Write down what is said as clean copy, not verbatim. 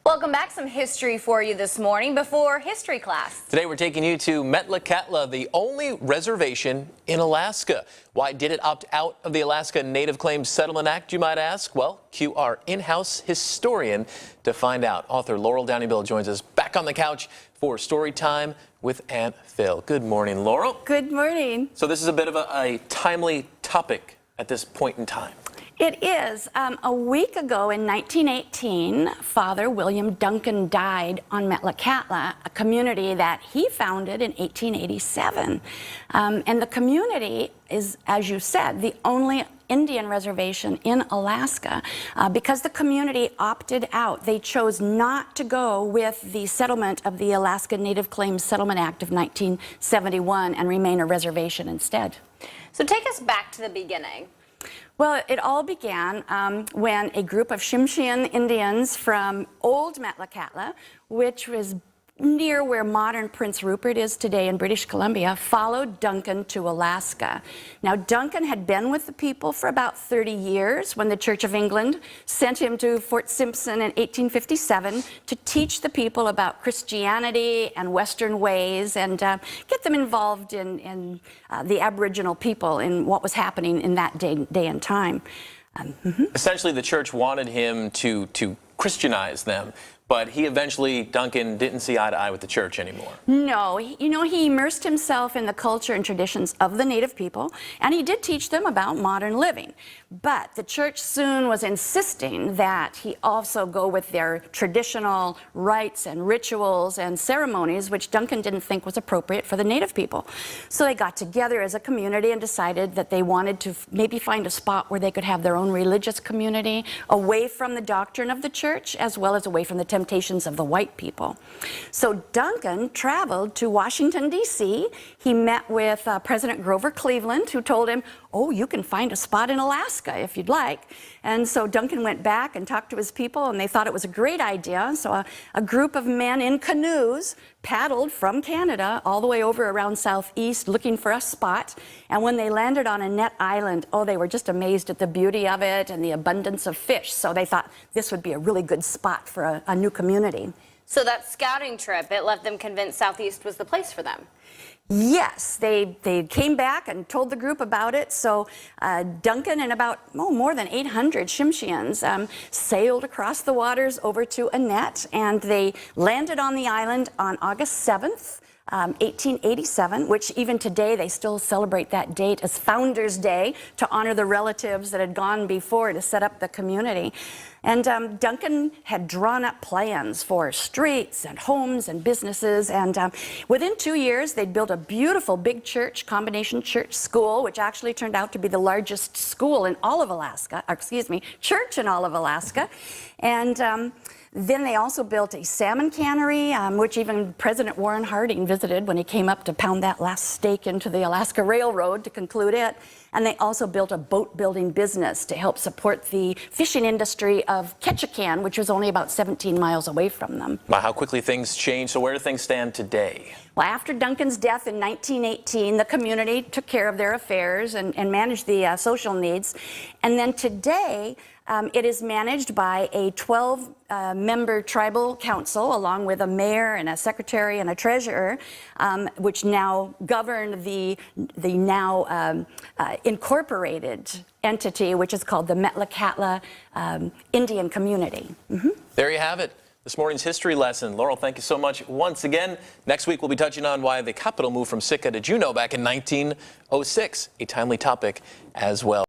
Welcome back. Some history for you this morning before history class. Today we're taking you to Metlakatla, the only reservation in Alaska. Why did it opt out of the Alaska Native Claims Settlement Act, you might ask? Well, cue our in-house historian to find out. Author Laurel Downing Bill joins us back on the couch for story time with Aunt Phil. Good morning, Laurel. Good morning. So this is a bit of a timely topic at this point in time. It is. A week ago in 1918, Father William Duncan died on Metlakatla, a community that he founded in 1887. And the community is, as you said, the only Indian reservation in Alaska. Because the community opted out, they chose not to go with the settlement of the Alaska Native Claims Settlement Act of 1971 and remain a reservation instead. So take us back to the beginning. Well, it all began when a group of Tsimshian Indians from Old Metlakatla, which was near where modern Prince Rupert is today in British Columbia, followed Duncan to Alaska. Now, Duncan had been with the people for about 30 years when the Church of England sent him to Fort Simpson in 1857 to teach the people about Christianity and Western ways and get them involved in the aboriginal people in what was happening in that day and time. Essentially, the church wanted him to Christianize them. But he eventually, Duncan, didn't see eye to eye with the church anymore. No, he immersed himself in the culture and traditions of the native people, and he did teach them about modern living. But the church soon was insisting that he also go with their traditional rites and rituals and ceremonies, which Duncan didn't think was appropriate for the native people. So they got together as a community and decided that they wanted to maybe find a spot where they could have their own religious community, away from the doctrine of the church, as well as away from the temptations of the white people. So Duncan traveled to Washington, D.C. He met with President Grover Cleveland, who told him, "Oh, you can find a spot in Alaska if you'd like." And so Duncan went back and talked to his people, and they thought it was a great idea. So a group of men in canoes paddled from Canada all the way over around southeast looking for a spot. And when they landed on Annette Island, oh, they were just amazed at the beauty of it and the abundance of fish. So they thought this would be a really good spot for a new community. So that scouting trip, it left them convinced Southeast was the place for them. Yes, they came back and told the group about it. So Duncan and about more than 800 Tsimshians sailed across the waters over to Annette, and they landed on the island on August 7th. 1887, which even today they still celebrate that date as Founders Day to honor the relatives that had gone before to set up the community. And Duncan had drawn up plans for streets and homes and businesses, and within 2 years they'd built a beautiful big church, combination church school, which actually turned out to be the largest school in all of Alaska, or excuse me, church in all of Alaska. And then they also built a salmon cannery, which even President Warren Harding visited when he came up to pound that last stake into the Alaska Railroad to conclude it. And they also built a boat building business to help support the fishing industry of Ketchikan, which was only about 17 miles away from them. Wow, how quickly things changed. So where do things stand today? Well, after Duncan's death in 1918, the community took care of their affairs and managed the social needs. And then today, it is managed by a 12-member tribal council, along with a mayor and a secretary and a treasurer, which now govern the now incorporated entity, which is called the Metlakatla Indian Community. There you have it. This morning's history lesson. Laurel, thank you so much once again. Next week, we'll be touching on why the capital moved from Sitka to Juneau back in 1906, a timely topic as well.